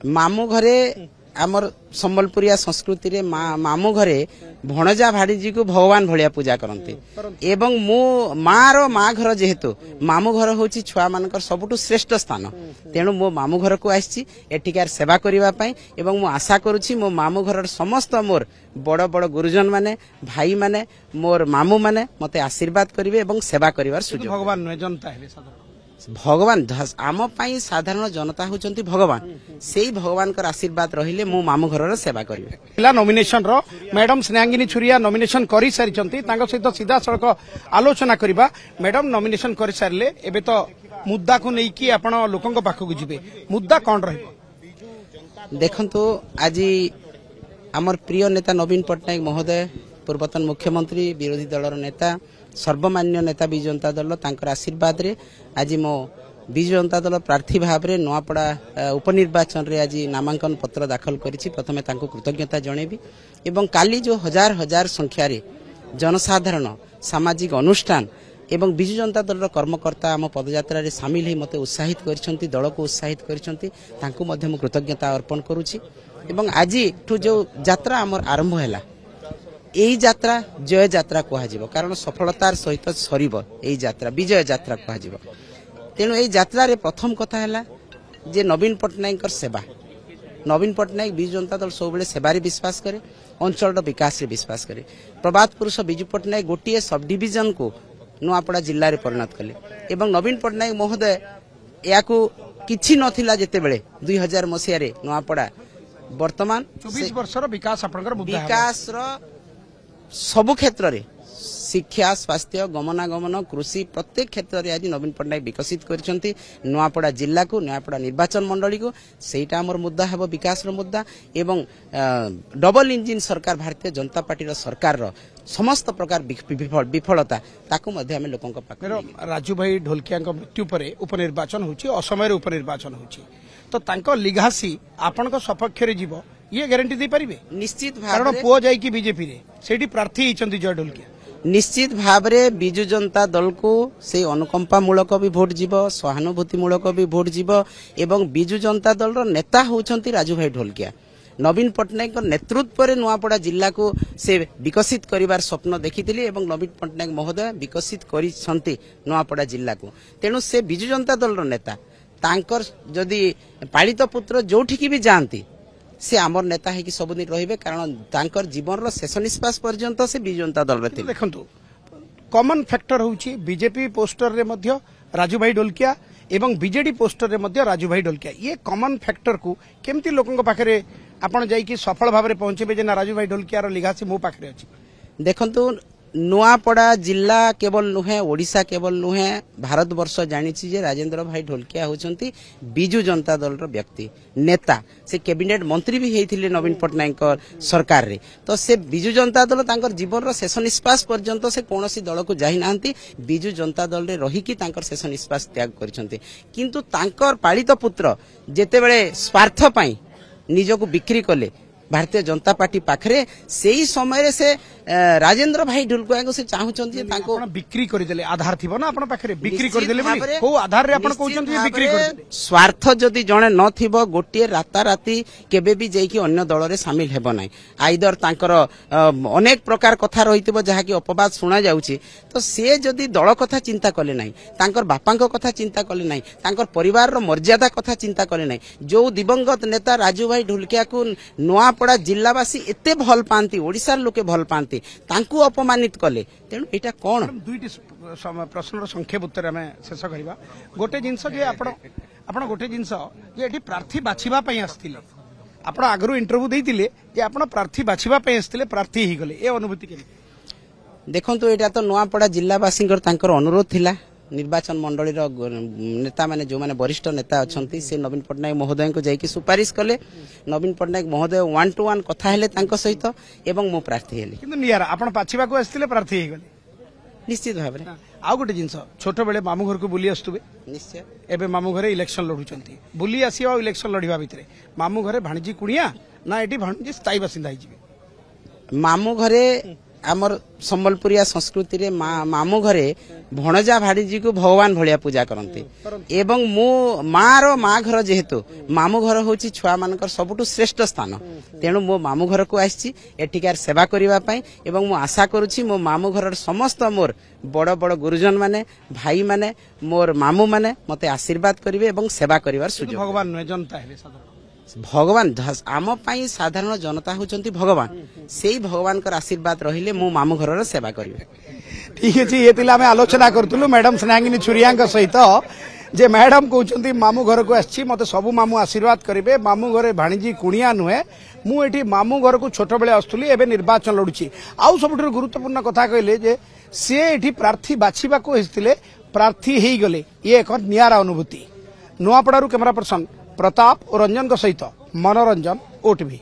मामू घरे आमर संबलपुरिया संस्कृति रे मामू घरे भणजा भाड़ीजी को भगवान भलिया पूजा करते एवं मो माँ घर जेहेतु मामू घर हूँ छुआ मानकर सबुठु श्रेष्ठ स्थान तेणु मो मामू घर को आसी एठिकार सेवा करने एवं मु आशा करुछि मो मामू घर समस्त मोर बड़ बड़ गुरुजन माने भाई माने मोर मामू माने मते आशीर्वाद करिवे एवं सेवा करिवार सुजोग भगवान जनता है भगवान आम पाई साधारण जनता होचंती भगवान सेई भगवान कर आशीर्वाद रहिले मो मामू घर सेवा करिवे पिला नॉमिनेशन रो मैडम स्नेहांगिनी छुरिया नॉमिनेशन करि सारिचंती तांको सहित सीधा सड़क आलोचना करिबा मैडम नॉमिनेशन करि सारले एबे तो मुद्दा को नै कि आपण लोकन को पाखो को जिवे मुद्दा कोन रहबो देखंतु आज हमर प्रिय नेता नवीन पटनायक महोदय पूर्वतन मुख्यमंत्री विरोधी दलर नेता सर्वमान्य नेता विजु जनता दल तांकर आशीर्वाद रे आज मो विजु जनता दल प्रार्थी भाव में नुआपड़ा उपनिर्वाचन रे आज नामांकन पत्र दाखल करिछि प्रथमे तांको कृतज्ञता जणेबी एवं काली जो हजार हजार संख्या रे जनसाधारण सामाजिक अनुष्ठान एवं विजु जनता दल कर्मकर्ता आम पदयात्रा रे सामिल ही मते उत्साहित करिसंती दल को उत्साहित करिसंती तांको मध्ये मो कृतज्ञता अर्पण करूछि एवं आज ठु जो यात्रा आमर आरंभ हैला एई यात्रा जय यात्रा कह कारण सफलतार सहित सरीब एई यात्रा विजय यात्रा कह तेणु एई यात्रा रे प्रथम कथा है जे नवीन पटनायक सेवा नवीन पटनायक विजु जनता दल सब सेवार विश्वास करे अंचल विकास रे विश्वास करे प्रभात पुरुष विजु पटनायक गोटे सब डिविजन को नुआपड़ा जिले में परिणत कले एवं नवीन पटनायक महोदय या किछि नथिला जेते बेले 2000 मसीह रे नुआपड़ा वर्तमान 24 वर्षर विकास आपनकर मुद्दा विकास रो सबु क्षेत्र रे शिक्षा स्वास्थ्य गमनागमन कृषि प्रत्येक क्षेत्र रे आज नवीन पटनायक विकसित करछंती नुआपड़ा जिला को नुआपड़ा निर्वाचन मंडली को सेटा हमर मुद्दा हेबो विकास रो मुद्दा एवं डबल इंजिन सरकार भारतीय जनता पार्टी रो सरकार रो समस्त प्रकार विफलता ताकू मध्ये हम लोकन पाख राजू भाई ढोलकिया मृत्यु पर उपनिर्वाचन होची असमय उपनिर्वाचन होची तो तांको लिघासी आपन सपक्ष रे जीव ये ग्यारंटी दे पारिबे निश्चित कारण पुओ जाई कि बीजेपी रे सेठी प्रार्थी हिचंती जय ढोलकिया निश्चित भाव रे विजु जनता दल को से अनुकंपा मूलक भी भोट जीव सहानुभूति मूलक भी भोट जीव एवं विजु जनता दल रो नेता होचंती राजू भाई ढोलकिया नवीन पटनायक नेतृत्व रे नुआपड़ा जिला को से विकसित करिवार स्वप्न देखिथिले एवं नवीन पटनायक महोदय विकसित करिसंती नुआपड़ा जिला को तेणु से विजु जनता दल रो नेता तांकर जदि पालित पुत्र जोठी भी जाती से आमर नेता है कि सबुदिन रहिबे कारण तांकर जीवन रो शेष निश्वास पर्यंत से विजु जनता दल रे देखंतु कॉमन फैक्टर होउची बीजेपी पोस्टर रे मध्य राजू भाई ढोलकिया एवं बीजेडी पोस्टर रे मध्य राजू भाई ढोलकिया ये कॉमन फैक्टर को केमती लोकन को पाखरे आपण जाई कि सफल भाव रे पहुंचबे जे ना राजू भाई ढोलकिया रो लिघासी मो पाखरे अछि देखंतु नुआपड़ा जिला केवल नुहे ओडिशा केवल नुहे भारत वर्ष जानिछि जे राजेंद्र भाई ढोलकिया होचंती विजु जनता दल रो व्यक्ति नेता से कैबिनेट मंत्री भी हेथिले नवीन पटनायक सरकार रे तो से विजु जनता दल तांकर जीवन रो शेष निश्वास पर्यंत से कोनोसी दल को जाहि नांती विजु जनता दल रे रही कि तांकर शेष निश्वास त्याग करछंती किंतु तांकर पालित पुत्र जेते बेले स्वार्थ पई निजको बिक्री कले भारतीय जनता पार्टी पाखरे सेही समय से राजेंद्र भाई ढोलकिया को से चाहुचंती तांको बिक्री कर देले आधार थिबो ना आपण पाखरे बिक्री कर देले बोली को आधार रे आपण कहउचंती बिक्री कर देले स्वार्थ जदि जणे न थिबो गोटे राता राती केबे भी जेकी अन्य दल रे शामिल हेबो नै आइदर तांकर अनेक प्रकार कथा रहितबो जहा कि अपवाद सुना जाउची तो से जदि दल कथा चिंता कले नै तांकर बापांको कथा चिंता कले नै तांकर परिवार रो मर्यादा कथा चिंता कले नै जो दिवंगत नेता राजू भाई ढोलकिया को नुआपड़ा जिलावासी एते भल पांती ओडिसा लोके भल पांती तांकु अपमानित कले तेणु एटा कोन दुईटी प्रश्नर संक्षेप उत्तर आम शेष करवा गोटे जिनस जे आपण गोटे जिनस जे एठी प्रार्थी बाछिबा पई आस्थिले आपण आगरु इंटरव्यू देइतिले जे आपण प्रार्थी बाछिबा पई आस्थिले प्रार्थी ही गले ए अनुभूति के देखंतु एटा तो नुआपड़ा जिलावासींकर तांकर अनुरोध थिला निर्वाचन मंडली नेता माने जो माने वरिष्ठ नेता अछंती से नवीन पटनायक महोदय को जाई कि सुपारिश कले नवीन पटनायक महोदय 1 to 1 कथा हेले तांको सहित एवं मो प्रार्थी हेले किंतु नियारा आपण पाछिबा को आस्थिले प्रार्थी ही गले निश्चित भाव रे आ गोटे जिनस छोट बेले मामू घर को बुली आस्तुबे निश्चय एबे मामू घरे इलेक्शन लढुचंती बुली आसीबा इलेक्शन लढिबा भितरे मामू घरे भाणजी कुणिया ना एटी भाणजी स्थायी बासिंदा हिजिबे मामू घरे आमर संबलपुरिया संस्कृति रे मामू घरे भणजा भाणीजी को भगवान भलिया पूजा करते एवं मो माँ घर जेहेतु मामू घर होची छुआ मानकर सबुठु श्रेष्ठ स्थान तेणु मो मामू घर को आसी एठिकार सेवा करबा पई एवं मो आशा करूची मो मामू घर समस्त मोर बड़ बड़ गुरुजन माने भाई माने मोर मामू माने मते आशीर्वाद करिवे एवं सेवा करिवार सुजोग भगवान नुहे जनता है साधारण भगवान आम पाई साधारण जनता होचंती भगवान सेई भगवान कर आशीर्वाद रहिले मो मामू घर सेवा करिवे ठीक है ये तिला आम आलोचना करूँ मैडम स्नेहांगिनी छुरिया सहित जे मैडम कहते मामू घर को आसी मत सब मामू आशीर्वाद करेंगे मामू घरे भाणीजी कुणिया नुहे मुझे मामू घर को छोट बेले आसुली एवं निर्वाचन लड़ुची आउ सब गुरुत्वपूर्ण कथा कहले जे सी एठी प्रार्थी बाछिबा को हेसिले प्रार्थी हेई गले ये एक नियारा अनुभूति नुआपड़ारू कैमरा पर्सन प्रताप और रंजन सहित मनोरंजन ओटीवी।